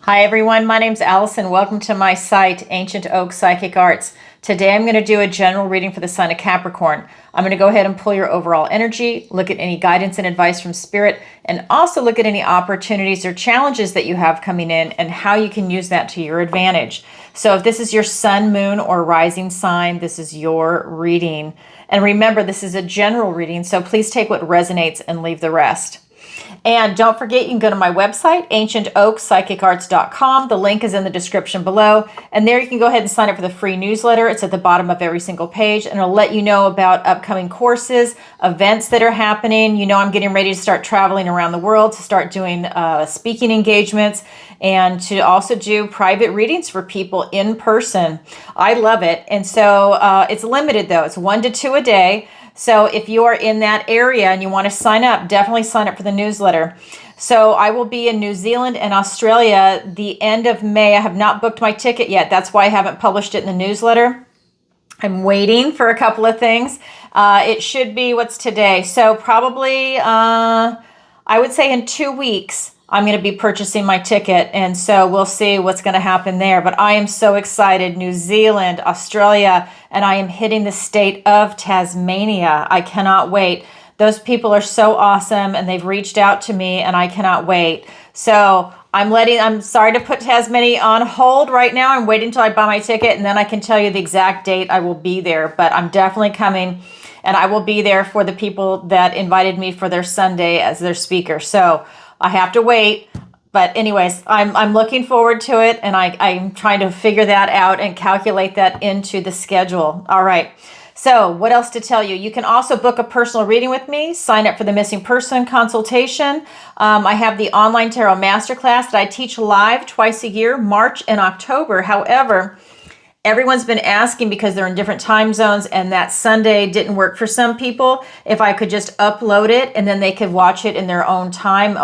Hi everyone, my name's Alison. Welcome to my site, Ancient Oak Psychic Arts. Today I'm going to do a general reading for the sign of Capricorn. I'm going to go ahead and pull your overall energy, look at any guidance and advice from Spirit, and also look at any opportunities or challenges that you have coming in and how you can use that to your advantage. So if this is your sun, moon, or rising sign, this is your reading. And remember, this is a general reading, so please take what resonates and leave the rest. And don't forget, you can go to my website, ancientoakpsychicarts.com. The link is in the description below. And there you can go ahead and sign up for the free newsletter. It's at the bottom of every single page, and it'll let you know about upcoming courses, events that are happening. You know, I'm getting ready to start traveling around the world to start doing speaking engagements and to also do private readings for people in person. I love it. And so it's limited though. It's 1 to 2 a day. So if you are in that area and you want to sign up, definitely sign up for the newsletter. So I will be in New Zealand and Australia the end of May. I have not booked my ticket yet. That's why I haven't published it in the newsletter. I'm waiting for a couple of things. It should be, what's today? So probably, I would say in 2 weeks, I'm going to be purchasing my ticket, and so we'll see what's going to happen there. But I am so excited. New Zealand, Australia, and I am hitting the state of Tasmania. I cannot wait. Those people are so awesome, and they've reached out to me, and I cannot wait. So I'm sorry to put Tasmania on hold right now. I'm waiting until I buy my ticket, and then I can tell you the exact date I will be there. But I'm definitely coming, and I will be there for the people that invited me for their Sunday as their speaker. So I have to wait, but anyways, I'm looking forward to it, and I'm trying to figure that out and calculate that into the schedule. All right, so what else to tell you? You can also book a personal reading with me, sign up for the missing person consultation. I have the online tarot masterclass that I teach live twice a year, March and October. However, everyone's been asking, because they're in different time zones and that Sunday didn't work for some people, if I could just upload it and then they could watch it in their own time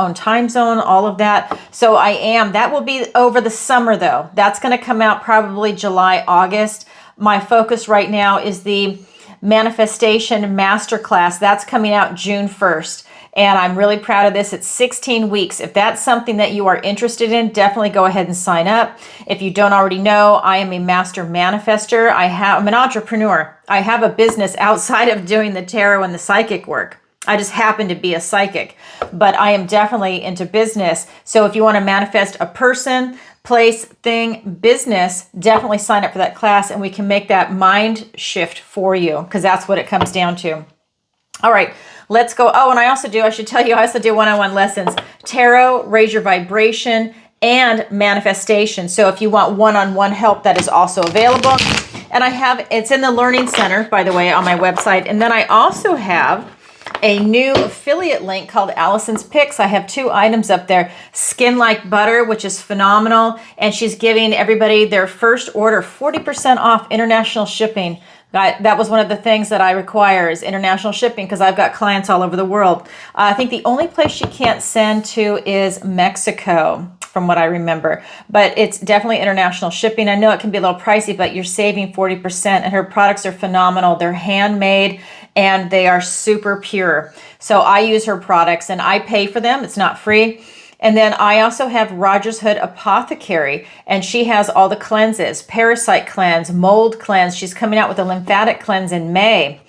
zone, all of that. So that will be over the summer though. That's going to come out probably July, August. My focus right now is the manifestation masterclass. That's coming out June 1st. And I'm really proud of this. It's 16 weeks. If that's something that you are interested in, definitely go ahead and sign up. If you don't already know, I am a master manifester. I'm an entrepreneur. I have a business outside of doing the tarot and the psychic work. I just happen to be a psychic, but I am definitely into business. So if you want to manifest a person, place, thing, business, definitely sign up for that class, and we can make that mind shift for you, because that's what it comes down to. All right, let's go. Oh, and I should tell you, I also do one-on-one lessons, tarot, raise your vibration, and manifestation. So if you want one-on-one help, that is also available. And it's in the Learning Center, by the way, on my website. And then I also have a new affiliate link called Alison's Picks. I have 2 items up there. Skin Like Butter, which is phenomenal. And she's giving everybody their first order 40% off international shipping. That was one of the things that I require is international shipping, because I've got clients all over the world. I think the only place she can't send to is Mexico, from what I remember. But it's definitely international shipping. I know it can be a little pricey, but you're saving 40%, and her products are phenomenal. They're handmade, and they are super pure. So I use her products, and I pay for them. It's not free. And then I also have Rogers Hood Apothecary, and she has all the cleanses, parasite cleanse, mold cleanse. She's coming out with a lymphatic cleanse in May.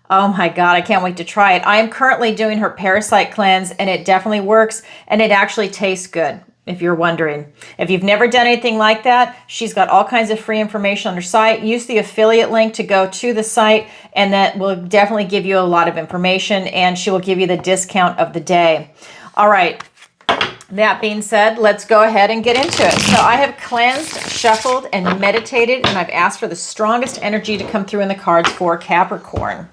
Oh my God, I can't wait to try it. I am currently doing her parasite cleanse, and it definitely works, and it actually tastes good, if you're wondering. If you've never done anything like that, she's got all kinds of free information on her site. Use the affiliate link to go to the site, and that will definitely give you a lot of information, and she will give you the discount of the day. All right. That being said, let's go ahead and get into it. So I have cleansed, shuffled, and meditated, and I've asked for the strongest energy to come through in the cards for Capricorn.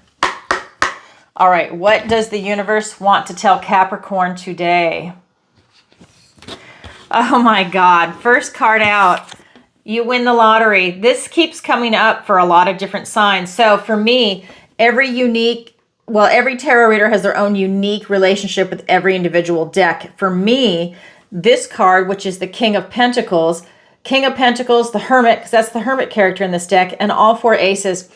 All right, what does the universe want to tell Capricorn today? Oh my God, first card out. You win the lottery. This keeps coming up for a lot of different signs. So for me, every tarot reader has their own unique relationship with every individual deck. For me, this card, which is the King of Pentacles, the Hermit, because that's the Hermit character in this deck, and all 4 aces.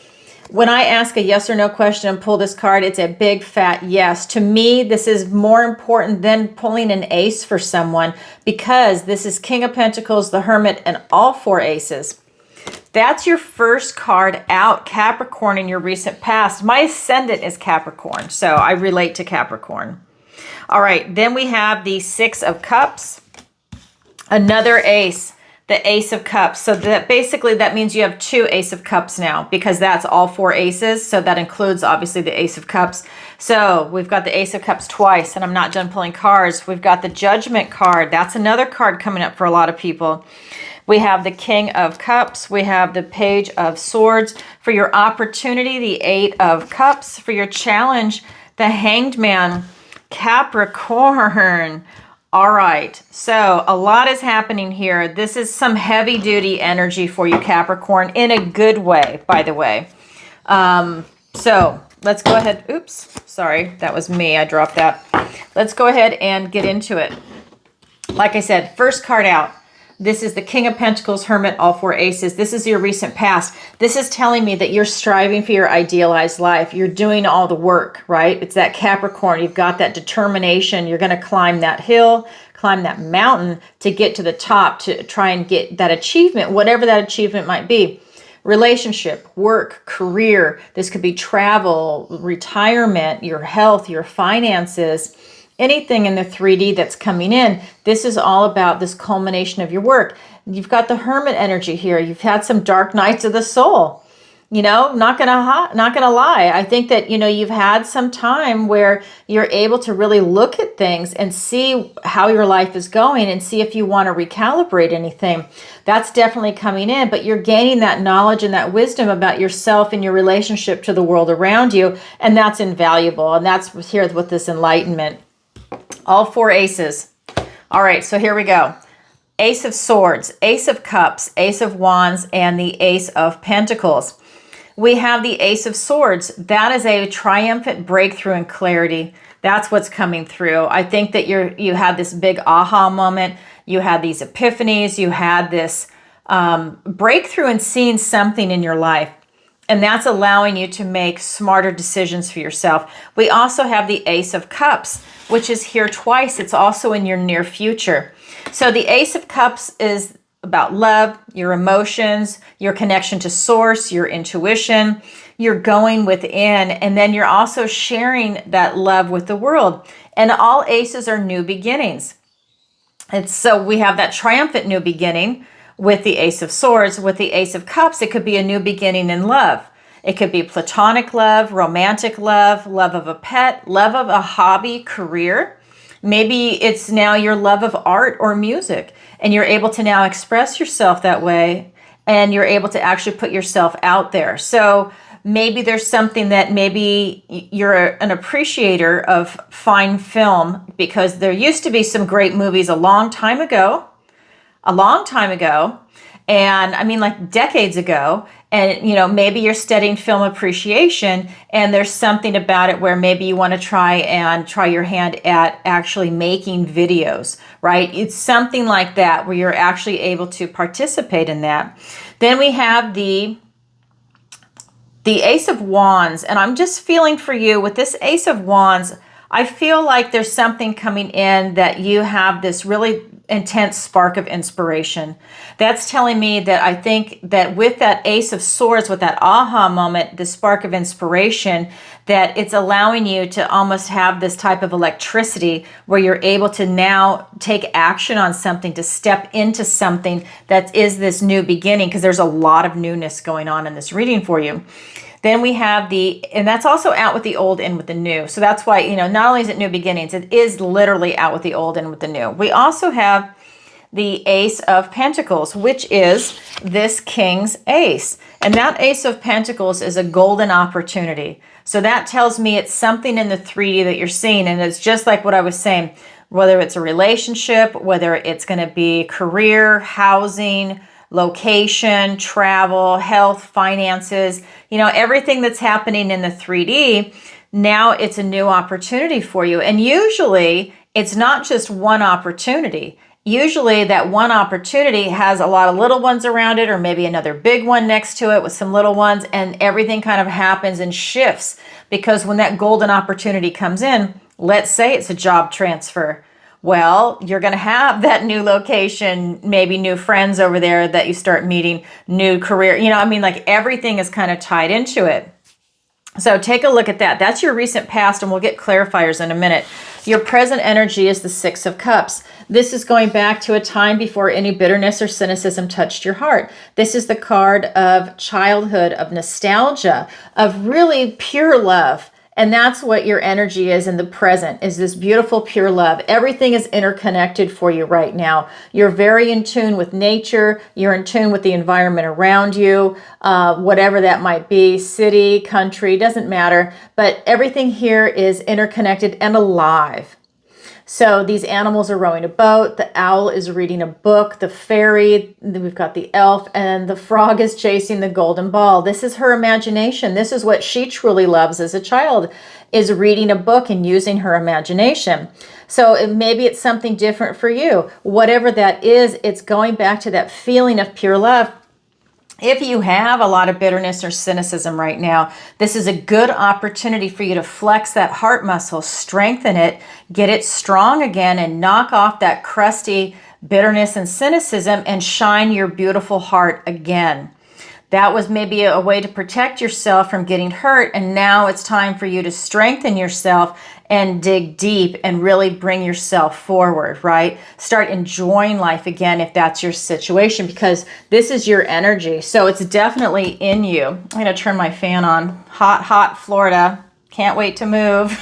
When I ask a yes or no question and pull this card, it's a big fat yes. To me, this is more important than pulling an ace for someone, because this is King of Pentacles, the Hermit, and all 4 aces. That's your first card out, Capricorn, in your recent past. My ascendant is Capricorn, so I relate to Capricorn. All right, then we have the 6 of Cups, another ace, the Ace of Cups. So that basically that means you have 2 Ace of Cups now, because that's all 4 aces. So that includes obviously the Ace of Cups. So we've got the Ace of Cups twice, and I'm not done pulling cards. We've got the Judgment card. That's another card coming up for a lot of people. We have the King of Cups. We have the Page of Swords. For your opportunity, the 8 of Cups. For your challenge, the Hanged Man, Capricorn. All right, so a lot is happening here. This is some heavy duty energy for you, Capricorn, in a good way, by the way. So let's go ahead. Oops, sorry, that was me. I dropped that. Let's go ahead and get into it. Like I said, first card out. This is the King of Pentacles, Hermit, all 4 aces. This is your recent past. This is telling me that you're striving for your idealized life. You're doing all the work, right? It's that Capricorn. You've got that determination. You're going to climb that hill, climb that mountain to get to the top, to try and get that achievement, whatever that achievement might be. Relationship, work, career. This could be travel, retirement, your health, your finances. Anything in the 3D that's coming in, this is all about this culmination of your work. You've got the Hermit energy here. You've had some dark nights of the soul. You know, not gonna lie. I think that, you know, you've had some time where you're able to really look at things and see how your life is going and see if you want to recalibrate anything. That's definitely coming in, but you're gaining that knowledge and that wisdom about yourself and your relationship to the world around you, and that's invaluable. And that's here with this enlightenment. All 4 aces. All right, so here we go. Ace of Swords, Ace of Cups, Ace of Wands, and the Ace of Pentacles. We have the Ace of Swords. That is a triumphant breakthrough and clarity. That's what's coming through. I think that you had this big aha moment. You had these epiphanies. You had this breakthrough and seeing something in your life. And that's allowing you to make smarter decisions for yourself. We also have the Ace of Cups, which is here twice. It's also in your near future. So the Ace of Cups is about love, your emotions, your connection to source, your intuition. You're going within, and then you're also sharing that love with the world. And all aces are new beginnings. And so we have that triumphant new beginning with the Ace of Swords. With the Ace of Cups, it could be a new beginning in love. It could be platonic love, romantic love, love of a pet, love of a hobby, career. Maybe it's now your love of art or music, and you're able to now express yourself that way, and you're able to actually put yourself out there. So maybe there's something that maybe you're an appreciator of fine film, because there used to be some great movies a long time ago, and I mean like decades ago. And, you know, maybe you're studying film appreciation, and there's something about it where maybe you want to try your hand at actually making videos, right? It's something like that where you're actually able to participate in that. Then we have the Ace of Wands, and I'm just feeling for you with this Ace of Wands. I feel like there's something coming in that you have this really intense spark of inspiration. That's telling me that I think that with that Ace of Swords, with that aha moment, the spark of inspiration, that it's allowing you to almost have this type of electricity where you're able to now take action on something, to step into something that is this new beginning, because there's a lot of newness going on in this reading for you. Then we have and that's also out with the old, in with the new. So that's why, you know, not only is it new beginnings, it is literally out with the old, in with the new. We also have the Ace of Pentacles, which is this King's Ace. And that Ace of Pentacles is a golden opportunity. So that tells me it's something in the 3D that you're seeing. And it's just like what I was saying, whether it's a relationship, whether it's going to be career, housing, location, travel, health, finances, you know, everything that's happening in the 3D, now it's a new opportunity for you. And usually it's not just one opportunity. Usually that one opportunity has a lot of little ones around it, or maybe another big one next to it with some little ones, and everything kind of happens and shifts, because when that golden opportunity comes in, let's say it's a job transfer. Well, you're going to have that new location, maybe new friends over there that you start meeting, new career. Like everything is kind of tied into it. So take a look at that. That's your recent past, and we'll get clarifiers in a minute. Your present energy is the Six of Cups. This is going back to a time before any bitterness or cynicism touched your heart. This is the card of childhood, of nostalgia, of really pure love. And that's what your energy is in the present, is this beautiful, pure love. Everything is interconnected for you right now. You're very in tune with nature. You're in tune with the environment around you, whatever that might be, city, country, doesn't matter. But everything here is interconnected and alive. So these animals are rowing a boat, the owl is reading a book, the fairy, we've got the elf, and the frog is chasing the golden ball. This is her imagination. This is what she truly loves as a child, is reading a book and using her imagination. So maybe it's something different for you. Whatever that is, it's going back to that feeling of pure love. If you have a lot of bitterness or cynicism right now, this is a good opportunity for you to flex that heart muscle, strengthen it, get it strong again, and knock off that crusty bitterness and cynicism and shine your beautiful heart again. That was maybe a way to protect yourself from getting hurt, and now it's time for you to strengthen yourself and dig deep and really bring yourself forward, right? Start enjoying life again if that's your situation, because this is your energy. So it's definitely in you. I'm going to turn my fan on. Hot, hot Florida. Can't wait to move.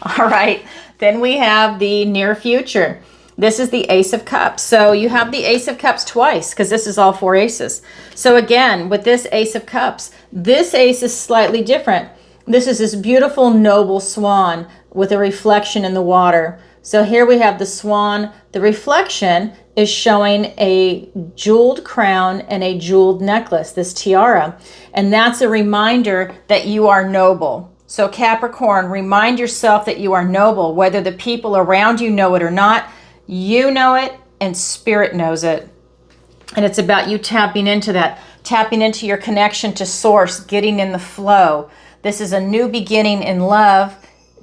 All right. Then we have the near future. This is the Ace of Cups. So you have the Ace of Cups twice, because this is all four aces. So again, with this Ace of Cups, this ace is slightly different. This is this beautiful, noble swan with a reflection in the water. So here we have the swan. The reflection is showing a jeweled crown and a jeweled necklace, this tiara. And that's a reminder that you are noble. So Capricorn, remind yourself that you are noble, whether the people around you know it or not. You know it, and Spirit knows it. And it's about you tapping into that, tapping into your connection to Source, getting in the flow. This is a new beginning in love.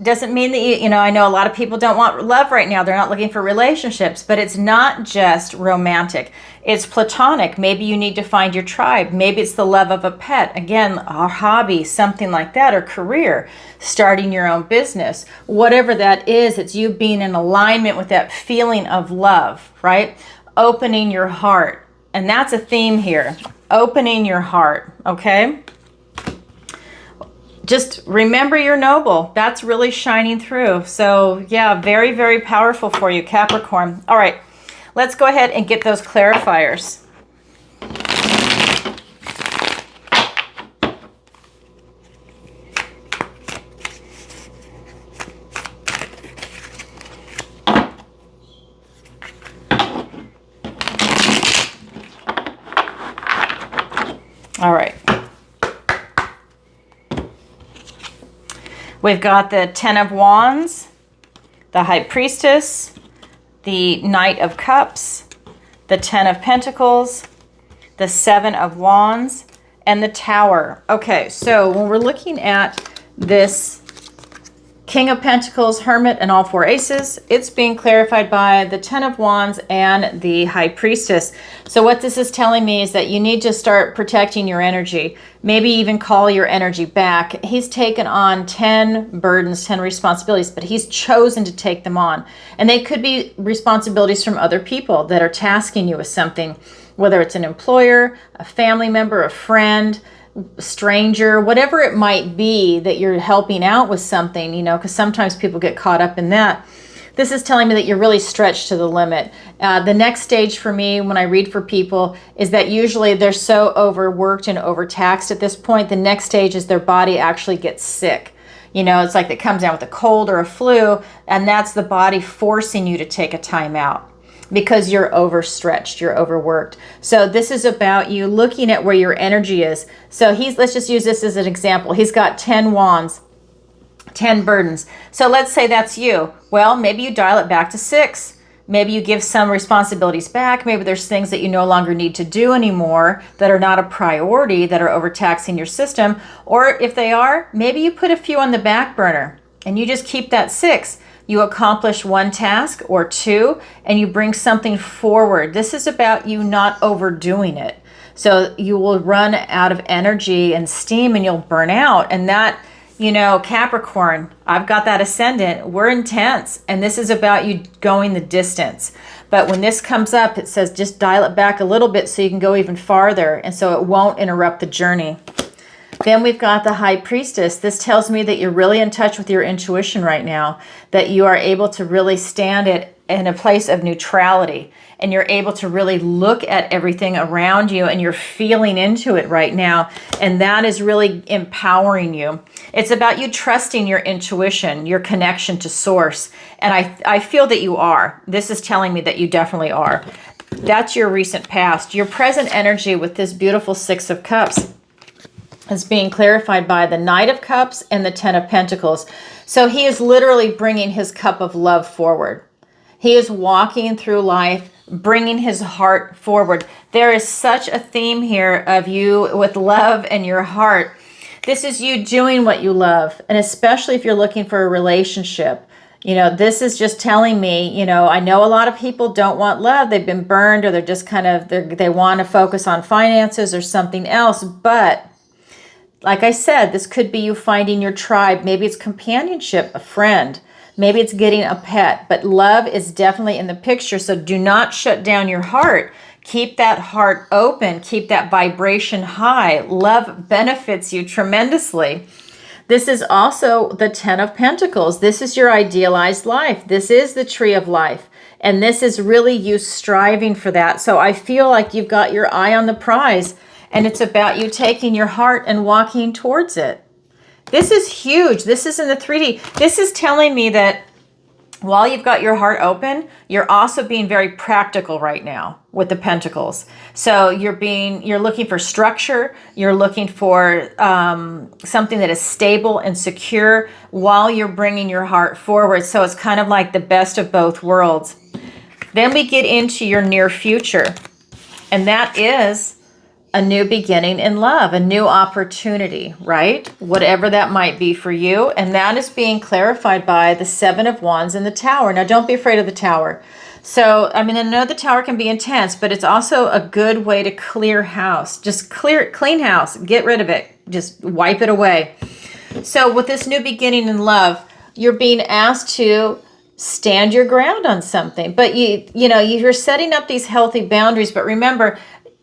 Doesn't mean that I know a lot of people don't want love right now. They're not looking for relationships, but it's not just romantic. It's platonic. Maybe you need to find your tribe. Maybe it's the love of a pet. Again, a hobby, something like that, or career, starting your own business. Whatever that is, it's you being in alignment with that feeling of love, right? Opening your heart. And that's a theme here. Opening your heart, okay? Just remember you're noble. That's really shining through. So yeah, very, very powerful for you, Capricorn. All right, let's go ahead and get those clarifiers. All right. We've got the Ten of Wands, the High Priestess, the Knight of Cups, the Ten of Pentacles, the Seven of Wands, and the Tower. Okay, so when we're looking at this King of Pentacles, Hermit, and all four aces, it's being clarified by the Ten of Wands and the High Priestess. So what this is telling me is that you need to start protecting your energy. Maybe even call your energy back. He's taken on 10 burdens, 10 responsibilities, but he's chosen to take them on. And they could be responsibilities from other people that are tasking you with something, whether it's an employer, a family member, a friend, stranger, whatever it might be that you're helping out with something, because sometimes people get caught up in that. This is telling me that you're really stretched to the limit. The next stage for me when I read for people is that usually they're so overworked and overtaxed at this point. The next stage is their body actually gets sick. It's like it comes down with a cold or a flu, and that's the body forcing you to take a time out because you're overstretched, you're overworked. So this is about you looking at where your energy is. So let's just use this as an example. He's got 10 wands, 10 burdens. So let's say that's you. Well, maybe you dial it back to 6. Maybe you give some responsibilities back. Maybe there's things that you no longer need to do anymore that are not a priority, that are overtaxing your system. Or if they are, maybe you put a few on the back burner and you just keep that 6. You accomplish one task or 2 and you bring something forward. This is about you not overdoing it. So you will run out of energy and steam and you'll burn out. And that, Capricorn, I've got that ascendant. We're intense. And this is about you going the distance. But when this comes up, it says just dial it back a little bit so you can go even farther. And so it won't interrupt the journey. Then we've got the High Priestess. This tells me that you're really in touch with your intuition right now, that you are able to really stand it in a place of neutrality, and you're able to really look at everything around you and you're feeling into it right now. And that is really empowering you. It's about you trusting your intuition, your connection to source. And I feel that you are. This is telling me that you definitely are. That's your recent past. Your present energy with this beautiful 6 of Cups is being clarified by the Knight of Cups and the 10 of Pentacles. So he is literally bringing his cup of love forward. He is walking through life, bringing his heart forward. There is such a theme here of you with love and your heart. This is you doing what you love. And especially if you're looking for a relationship, this is just telling me, I know a lot of people don't want love. They've been burned, or they're just they want to focus on finances or something else. But like I said, this could be you finding your tribe. Maybe it's companionship, a friend. Maybe it's getting a pet. But love is definitely in the picture. So do not shut down your heart. Keep that heart open. Keep that vibration high. Love benefits you tremendously. This is also the 10 of Pentacles. This is your idealized life. This is the tree of life. And this is really you striving for that. So I feel like you've got your eye on the prize. And it's about you taking your heart and walking towards it. This is huge. This is in the 3D. This is telling me that while you've got your heart open, you're also being very practical right now with the Pentacles. So you're looking for structure. You're looking for something that is stable and secure while you're bringing your heart forward. So it's kind of like the best of both worlds. Then we get into your near future, and that is a new beginning in love, a new opportunity, right? Whatever that might be for you. And that is being clarified by the 7 of Wands and the Tower. Now, don't be afraid of the Tower. So, I know the Tower can be intense, but it's also a good way to clear house. Just clean house, get rid of it, just wipe it away. So with this new beginning in love, you're being asked to stand your ground on something, but you're setting up these healthy boundaries. But remember,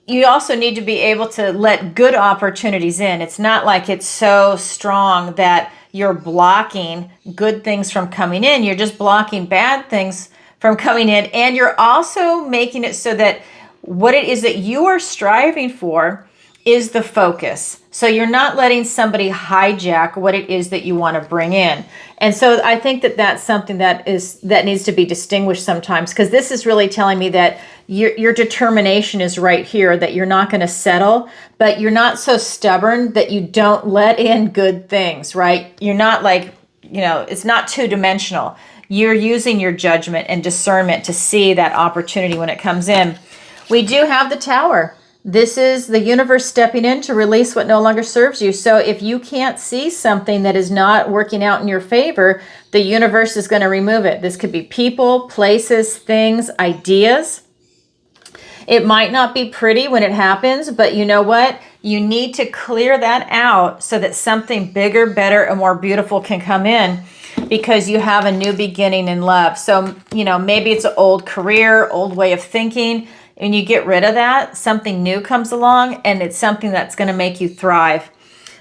you also need to be able to let good opportunities in. It's not like it's so strong that you're blocking good things from coming in. You're just blocking bad things from coming in. And you're also making it so that what it is that you are striving for is the focus. So you're not letting somebody hijack what it is that you want to bring in. And so I think that that's something that needs to be distinguished sometimes, because this is really telling me that your determination is right here, that you're not going to settle, but you're not so stubborn that you don't let in good things, right? You're not like, it's not two-dimensional. You're using your judgment and discernment to see that opportunity when it comes in. We do have the Tower. This is the universe stepping in to release what no longer serves you. So if you can't see something that is not working out in your favor, the universe is going to remove it. This could be people, places, things, ideas. It might not be pretty when it happens, but you know what? You need to clear that out so that something bigger, better, and more beautiful can come in, because you have a new beginning in love. So, maybe it's an old career, old way of thinking, and you get rid of that, something new comes along, and it's something that's going to make you thrive.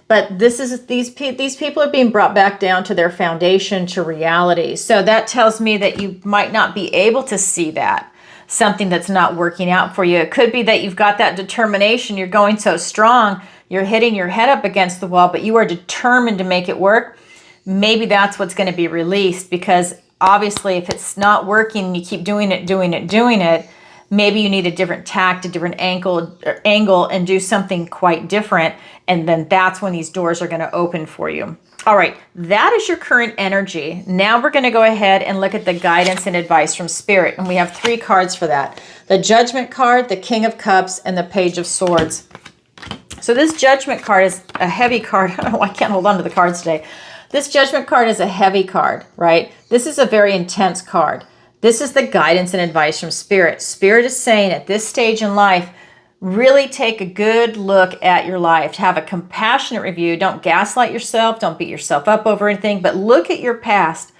But these people are being brought back down to their foundation, to reality. So that tells me that you might not be able to see that, something that's not working out for you. It could be that you've got that determination. You're going so strong, you're hitting your head up against the wall, but you are determined to make it work. Maybe that's what's going to be released, because obviously if it's not working, you keep doing it, Maybe you need a different tact, a different angle, and do something quite different. And then that's when these doors are going to open for you. All right, that is your current energy. Now we're going to go ahead and look at the guidance and advice from Spirit. And we have 3 cards for that. The Judgment card, the King of Cups, and the Page of Swords. So this Judgment card is a heavy card. Oh, I can't hold on to the cards today. This Judgment card is a heavy card, right? This is a very intense card. This is the guidance and advice from Spirit. Spirit is saying at this stage in life, really take a good look at your life. Have a compassionate review. Don't gaslight yourself. Don't beat yourself up over anything, but look at your past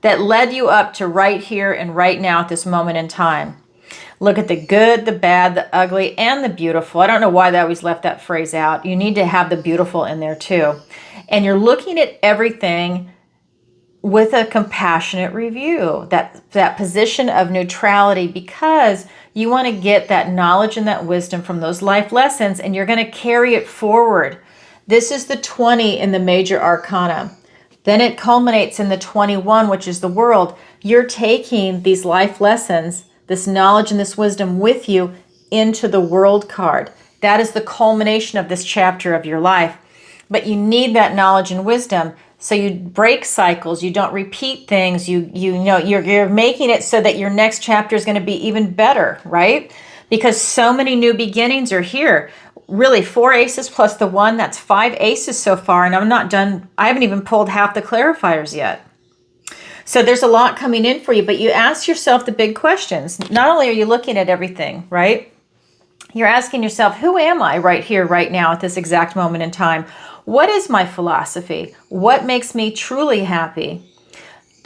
that led you up to right here and right now at this moment in time. Look at the good, the bad, the ugly, and the beautiful. I don't know why they always left that phrase out. You need to have the beautiful in there too. And you're looking at everything with a compassionate review, that position of neutrality, because you want to get that knowledge and that wisdom from those life lessons, and you're going to carry it forward. This is the 20 in the major arcana. Then it culminates in the 21, which is the world. You're taking these life lessons, this knowledge and this wisdom with you into the world card. That is the culmination of this chapter of your life. But you need that knowledge and wisdom. So you break cycles, you don't repeat things, you're making it so that your next chapter is going to be even better, right? Because so many new beginnings are here. Really, 4 aces plus the 1, that's 5 aces so far, and I'm not done. I haven't even pulled half the clarifiers yet. So there's a lot coming in for you, but you ask yourself the big questions. Not only are you looking at everything, right? You're asking yourself, who am I right here, right now, at this exact moment in time? What is my philosophy? What makes me truly happy?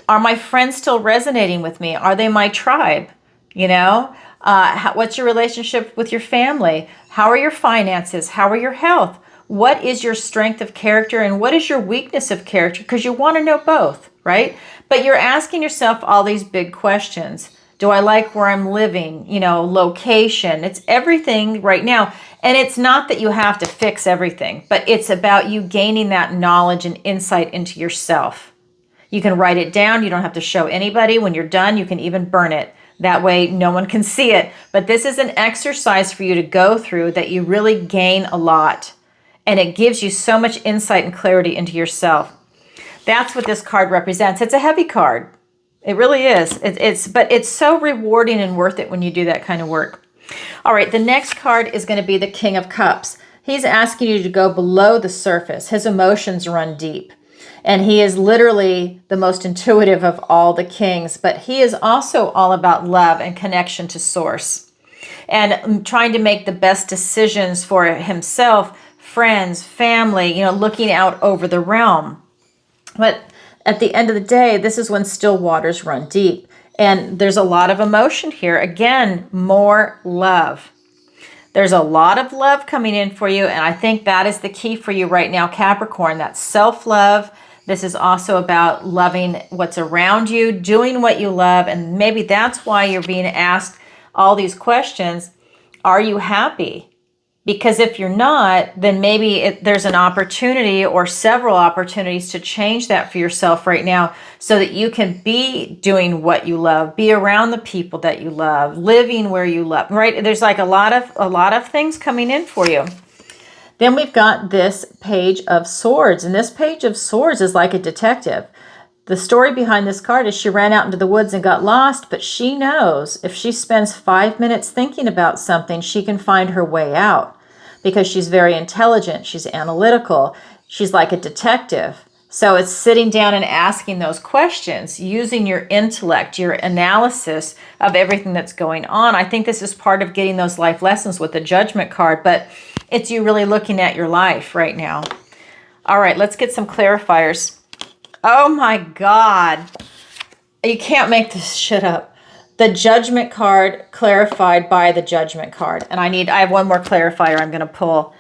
Are my friends still resonating with me? Are they my tribe? What's your relationship with your family? How are your finances? How are your health? What is your strength of character and what is your weakness of character? Because you want to know both, right? But you're asking yourself all these big questions. Do I like where I'm living? Location. It's everything right now. And it's not that you have to fix everything, but it's about you gaining that knowledge and insight into yourself. You can write it down. You don't have to show anybody. When you're done, you can even burn it. That way, no one can see it. But this is an exercise for you to go through that you really gain a lot. And it gives you so much insight and clarity into yourself. That's what this card represents. It's a heavy card. It really is. But it's so rewarding and worth it when you do that kind of work. All right, the next card is going to be the King of Cups. He's asking you to go below the surface. His emotions run deep. And he is literally the most intuitive of all the kings. But he is also all about love and connection to source. And trying to make the best decisions for himself, friends, family, looking out over the realm. But at the end of the day, this is when still waters run deep. And there's a lot of emotion here. Again, more love. There's a lot of love coming in for you. And I think that is the key for you right now, Capricorn. That's self-love. This is also about loving what's around you, doing what you love. And maybe that's why you're being asked all these questions. Are you happy? Because if you're not, then maybe there's an opportunity or several opportunities to change that for yourself right now so that you can be doing what you love, be around the people that you love, living where you love, right? There's like a lot of things coming in for you. Then we've got this Page of Swords, and this Page of Swords is like a detective. The story behind this card is she ran out into the woods and got lost, but she knows if she spends 5 minutes thinking about something, she can find her way out because she's very intelligent. She's analytical. She's like a detective. So it's sitting down and asking those questions, using your intellect, your analysis of everything that's going on. I think this is part of getting those life lessons with the Judgment card, but it's you really looking at your life right now. All right, let's get some clarifiers. Oh my God. You can't make this shit up. The Judgment card clarified by the Judgment card. And I have one more clarifier I'm going to pull.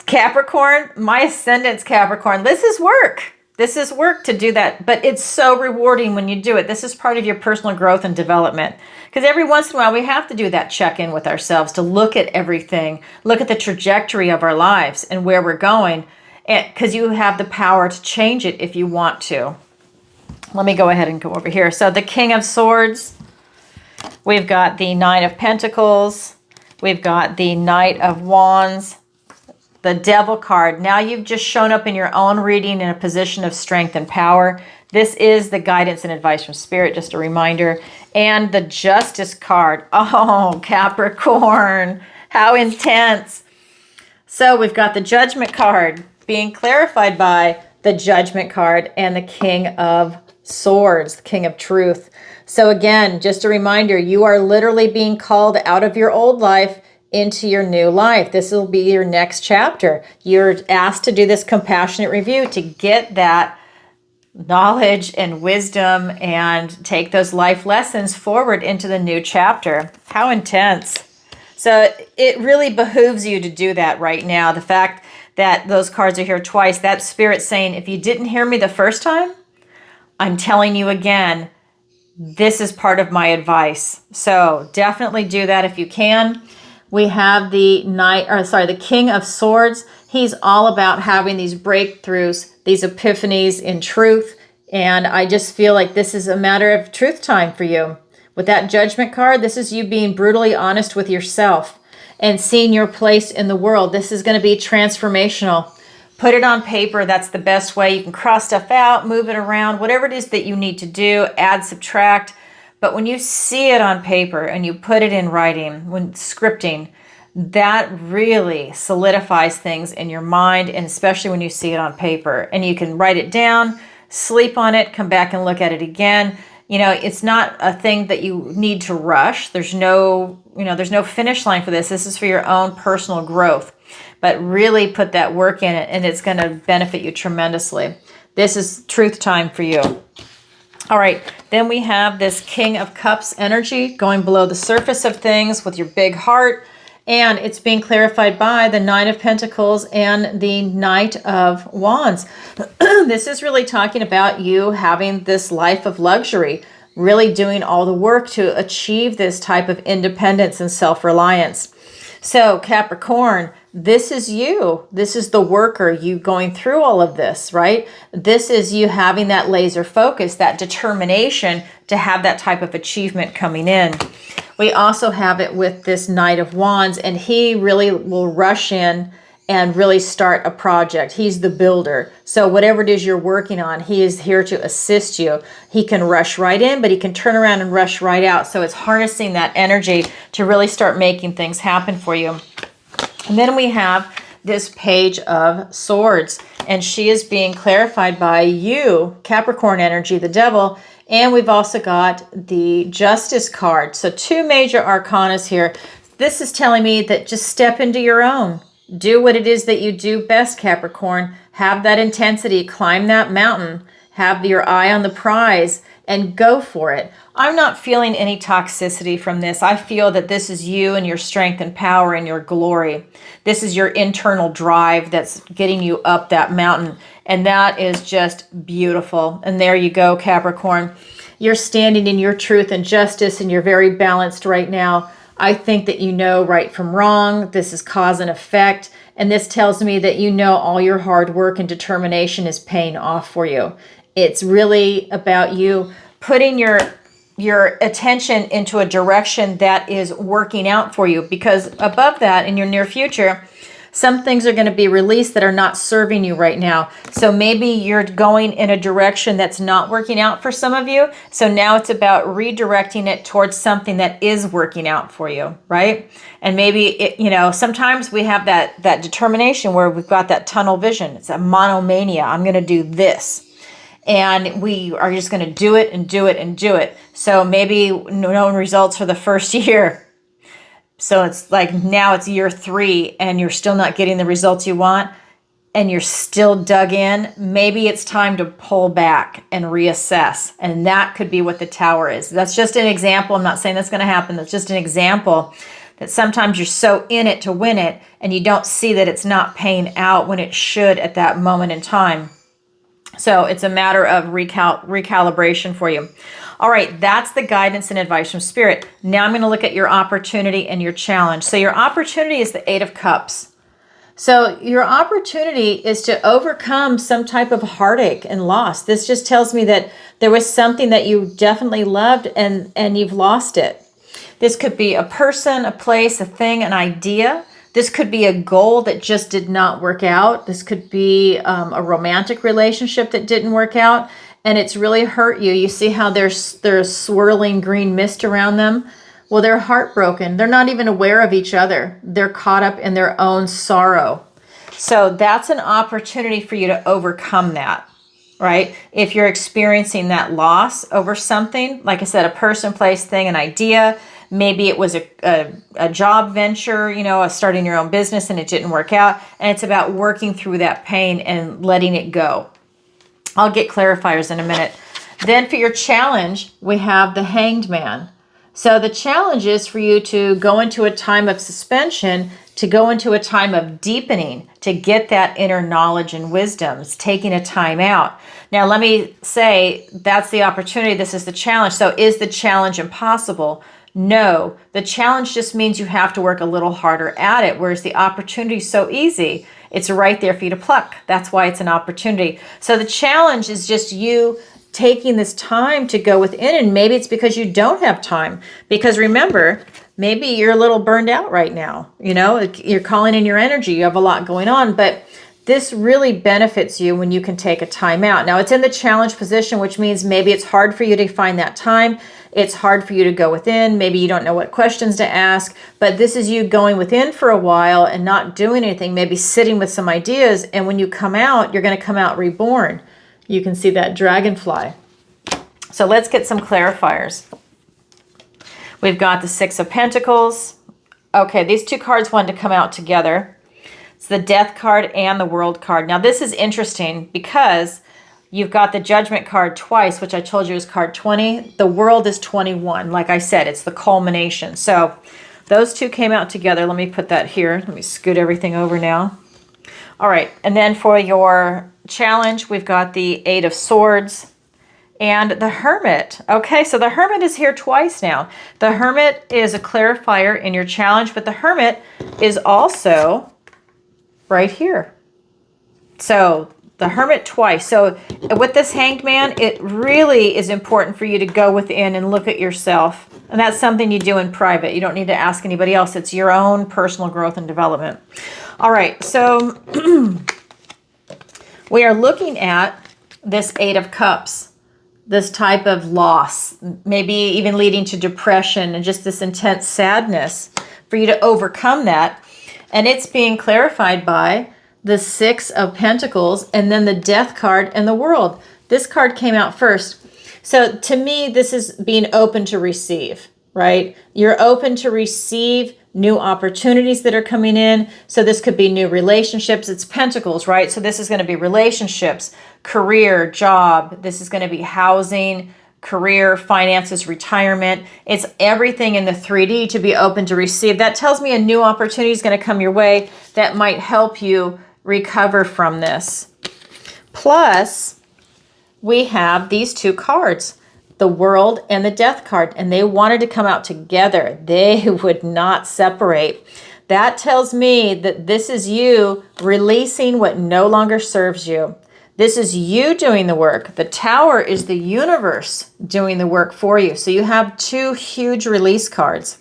Capricorn, my ascendant's Capricorn. This is work. This is work to do that. But it's so rewarding when you do it. This is part of your personal growth and development. Because every once in a while we have to do that check-in with ourselves to look at everything. Look at the trajectory of our lives and where we're going. Because you have the power to change it if you want to. Let me go ahead and go over here. So the King of Swords, We've got the Nine of Pentacles. We've got the Knight of Wands. The Devil card. Now you've just shown up in your own reading in a position of strength and power. This is the guidance and advice from Spirit, just a reminder. And the Justice card. Oh, Capricorn, how intense. So we've got the Judgment card being clarified by the Judgment card and the King of Swords, the King of Truth. So again, just a reminder, you are literally being called out of your old life into your new life. This will be your next chapter. You're asked to do this compassionate review to get that knowledge and wisdom and take those life lessons forward into the new chapter. How intense. So it really behooves you to do that right now. The fact that those cards are here twice, that Spirit saying, if you didn't hear me the first time, I'm telling you again, this is part of my advice. So definitely do that if you can. We have the King of Swords. He's all about having these breakthroughs, these epiphanies in truth. And I just feel like this is a matter of truth time for you. With that Judgment card, this is you being brutally honest with yourself and seeing your place in the world. This is going to be transformational. Put it on paper. That's the best way. You can cross stuff out, move it around, whatever it is that you need to do, add, subtract. But when you see it on paper and you put it in writing, when scripting, that really solidifies things in your mind, and especially when you see it on paper. And you can write it down, sleep on it, come back and look at it again. You know, it's not a thing that you need to rush. There's no finish line for this. This is for your own personal growth. But really put that work in it, and it's going to benefit you tremendously. This is truth time for you. All right, then we have this King of Cups energy going below the surface of things with your big heart, and it's being clarified by the Nine of Pentacles and the Knight of Wands. This is really talking about you having this life of luxury, really doing all the work to achieve this type of independence and self-reliance. So Capricorn, this is you. This is the worker, you going through all of this, right? This is you having that laser focus, that determination to have that type of achievement coming in. We also have it with this Knight of Wands, and he really will rush in and really start a project. He's the builder. So whatever it is you're working on, he is here to assist you. He can rush right in, but he can turn around and rush right out. So it's harnessing that energy to really start making things happen for you. And then we have this Page of Swords, and she is being clarified by you, Capricorn energy, the Devil, and we've also got the Justice card. So two major arcanas here. This is telling me that just step into your own. Do what it is that you do best, Capricorn. Have that intensity, climb that mountain, have your eye on the prize, and go for it. I'm not feeling any toxicity from this. I feel that this is you and your strength and power and your glory. This is your internal drive that's getting you up that mountain. And that is just beautiful. And there you go, Capricorn. You're standing in your truth and justice, and you're very balanced right now. I think that you know right from wrong. This is cause and effect. And this tells me that you know all your hard work and determination is paying off for you. It's really about you putting your attention into a direction that is working out for you, because above that, in your near future, some things are going to be released that are not serving you right now. So maybe you're going in a direction that's not working out for some of you. So now it's about redirecting it towards something that is working out for you, right? And maybe, sometimes we have that determination where we've got that tunnel vision. It's a monomania. I'm going to do this. And we are just going to do it and do it and do it. So maybe no results for the first year. So it's like now it's year 3 and you're still not getting the results you want and you're still dug in. Maybe it's time to pull back and reassess. And that could be what the Tower is. That's just an example. I'm not saying that's going to happen. That's just an example that sometimes you're so in it to win it and you don't see that it's not paying out when it should at that moment in time. So it's a matter of recalibration for you. All right, that's the guidance and advice from Spirit. Now I'm going to look at your opportunity and your challenge. So your opportunity is the 8 of Cups. So your opportunity is to overcome some type of heartache and loss. This just tells me that there was something that you definitely loved and you've lost it. This could be a person, a place, a thing, an idea. This could be a goal that just did not work out. This could be a romantic relationship that didn't work out, and it's really hurt you. You see how there's swirling green mist around them? Well, they're heartbroken. They're not even aware of each other. They're caught up in their own sorrow. So that's an opportunity for you to overcome that, right? If you're experiencing that loss over something, like I said, a person, place, thing, an idea. Maybe it was a job venture, you know, starting your own business and it didn't work out. And it's about working through that pain and letting it go. I'll get clarifiers in a minute. Then for your challenge, we have the Hanged Man. So the challenge is for you to go into a time of suspension, to go into a time of deepening, to get that inner knowledge and wisdoms, taking a time out. Now, let me say that's the opportunity. This is the challenge. So is the challenge impossible? No, the challenge just means you have to work a little harder at it, whereas the opportunity is so easy. It's right there for you to pluck. That's why it's an opportunity. So the challenge is just you taking this time to go within, and maybe it's because you don't have time. Because remember, maybe you're a little burned out right now. You know, you're calling in your energy. You have a lot going on, but this really benefits you when you can take a time out. Now, it's in the challenge position, which means maybe it's hard for you to find that time. It's hard for you to go within. Maybe you don't know what questions to ask, but this is you going within for a while and not doing anything, maybe sitting with some ideas. And when you come out, you're going to come out reborn. You can see that dragonfly. So let's get some clarifiers. We've got the Six of Pentacles. Okay, these two cards wanted to come out together. It's the Death card and the World card. Now this is interesting because you've got the Judgment card twice, which I told you is card 20. The World is 21. Like I said, it's the culmination. So those two came out together. Let me put that here. Let me scoot everything over now. All right, and then for your challenge, we've got the Eight of Swords and the Hermit. Okay, so the Hermit is here twice now. The Hermit is a clarifier in your challenge, but the Hermit is also right here. So the Hermit twice. So with this Hanged Man, it really is important for you to go within and look at yourself. And that's something you do in private. You don't need to ask anybody else. It's your own personal growth and development. All right, so we are looking at this Eight of Cups, this type of loss, maybe even leading to depression and just this intense sadness for you to overcome that. And it's being clarified by the Six of Pentacles and then the Death card and the World. This card came out first. So to me, this is being open to receive, right? You're open to receive new opportunities that are coming in. So this could be new relationships. It's Pentacles, right? So this is going to be relationships, career, job. This is going to be housing, career, finances, retirement. It's everything in the 3D to be open to receive. That tells me a new opportunity is going to come your way that might help you recover from this. Plus, we have these two cards, the World and the Death card, and they wanted to come out together. They would not separate. That tells me that this is you releasing what no longer serves you. This is you doing the work. The Tower is the universe doing the work for you. So you have two huge release cards.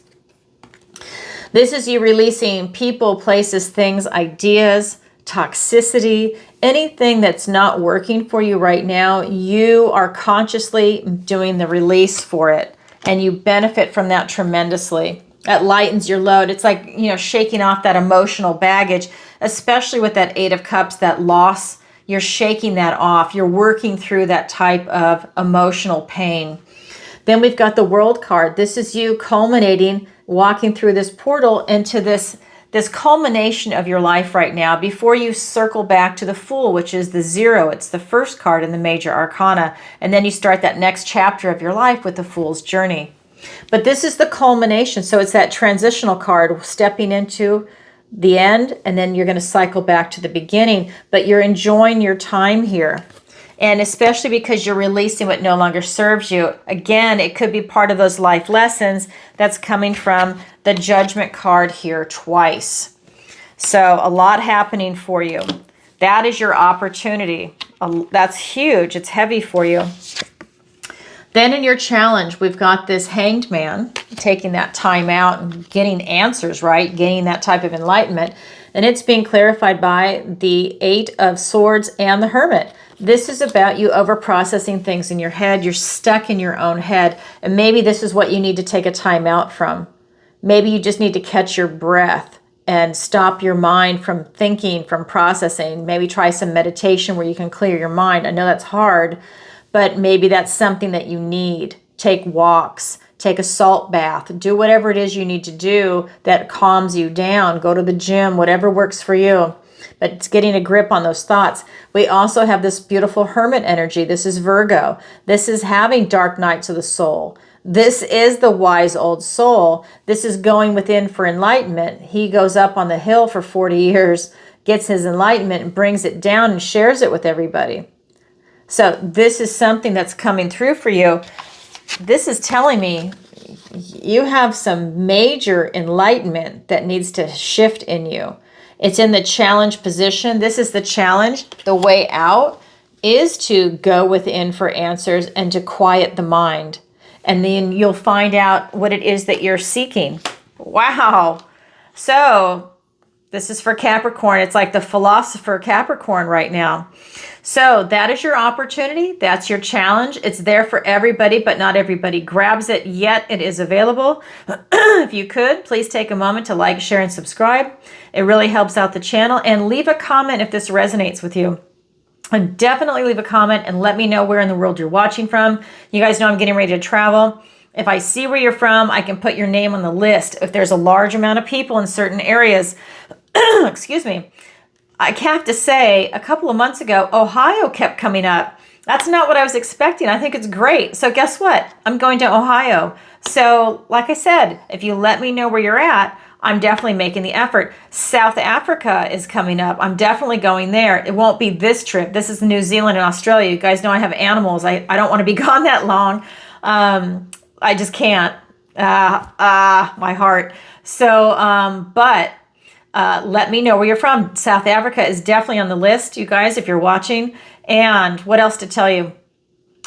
This is you releasing people, places, things, ideas, toxicity, anything that's not working for you right now. You are consciously doing the release for it, and you benefit from that tremendously. That lightens your load. It's like, you know, shaking off that emotional baggage, especially with that Eight of Cups, that loss. You're shaking that off. You're working through that type of emotional pain. Then we've got the World card. This is you culminating, walking through this portal into this culmination of your life right now before you circle back to the Fool, which is the 0. It's the first card in the major arcana. And then you start that next chapter of your life with the Fool's journey. But this is the culmination. So it's that transitional card, stepping into the end, and then you're going to cycle back to the beginning. But you're enjoying your time here. And especially because you're releasing what no longer serves you. Again, it could be part of those life lessons that's coming from the Judgment card here twice. So a lot happening for you. That is your opportunity. That's huge. It's heavy for you. Then in your challenge, we've got this Hanged Man, taking that time out and getting answers, right? Getting that type of enlightenment. And it's being clarified by the Eight of Swords and the Hermit. This is about you over-processing things in your head. You're stuck in your own head. And maybe this is what you need to take a time out from. Maybe you just need to catch your breath and stop your mind from thinking, from processing. Maybe try some meditation where you can clear your mind. I know that's hard, but maybe that's something that you need. Take walks, take a salt bath, do whatever it is you need to do that calms you down. Go to the gym, whatever works for you. But it's getting a grip on those thoughts. We also have this beautiful Hermit energy. This is Virgo. This is having dark nights of the soul. This is the wise old soul. This is going within for enlightenment. He goes up on the hill for 40 years, gets his enlightenment and brings it down and shares it with everybody. So this is something that's coming through for you. This is telling me you have some major enlightenment that needs to shift in you. It's in the challenge position. This is the challenge. The way out is to go within for answers and to quiet the mind. And then you'll find out what it is that you're seeking. Wow. So this is for Capricorn. It's like the philosopher Capricorn right now. So that is your opportunity. That's your challenge. It's there for everybody, but not everybody grabs it yet. It is available. If you could, please take a moment to like, share, and subscribe. It really helps out the channel. And leave a comment if this resonates with you. And definitely leave a comment and let me know where in the world you're watching from. You guys know I'm getting ready to travel. If I see where you're from, I can put your name on the list. If there's a large amount of people in certain areas, excuse me, I have to say, a couple of months ago, Ohio kept coming up. That's not what I was expecting. I think it's great. So guess what? I'm going to Ohio. So like I said, if you let me know where you're at, I'm definitely making the effort. South Africa is coming up. I'm definitely going there. It won't be this trip. This is New Zealand and Australia. You guys know I have animals. I don't want to be gone that long. I just can't. My heart. So, but let me know where you're from. South Africa is definitely on the list, you guys, if you're watching. And what else to tell you?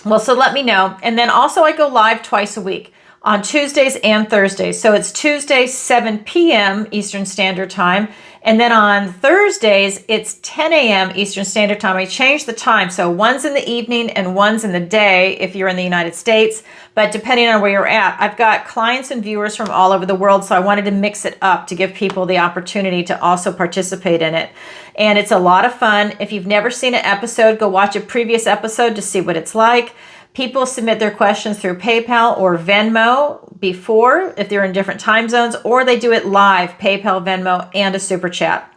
Well, so let me know. And then also I go live twice a week on Tuesdays and Thursdays. So it's Tuesday, 7 p.m. Eastern Standard Time. And then on Thursdays, it's 10 a.m. Eastern Standard Time. I changed the time. So one's in the evening and one's in the day if you're in the United States. But depending on where you're at, I've got clients and viewers from all over the world. So I wanted to mix it up to give people the opportunity to also participate in it. And it's a lot of fun. If you've never seen an episode, go watch a previous episode to see what it's like. People submit their questions through PayPal or Venmo before, if they're in different time zones, or they do it live, PayPal, Venmo, and a super chat.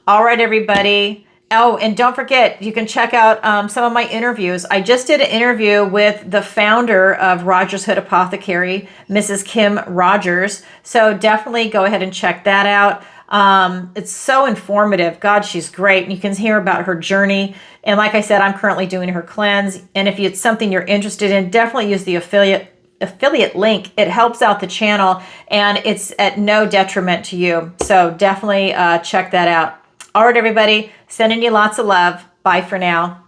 All right, everybody. Oh, and don't forget, you can check out some of my interviews. I just did an interview with the founder of Rogers Hood Apothecary, Mrs. Kim Rogers. So definitely go ahead and check that out. It's so informative. God, she's great. And you can hear about her journey. And like I said, I'm currently doing her cleanse. And if it's something you're interested in, definitely use the affiliate link. It helps out the channel and it's at no detriment to you. So definitely check that out. All right, everybody, sending you lots of love. Bye for now.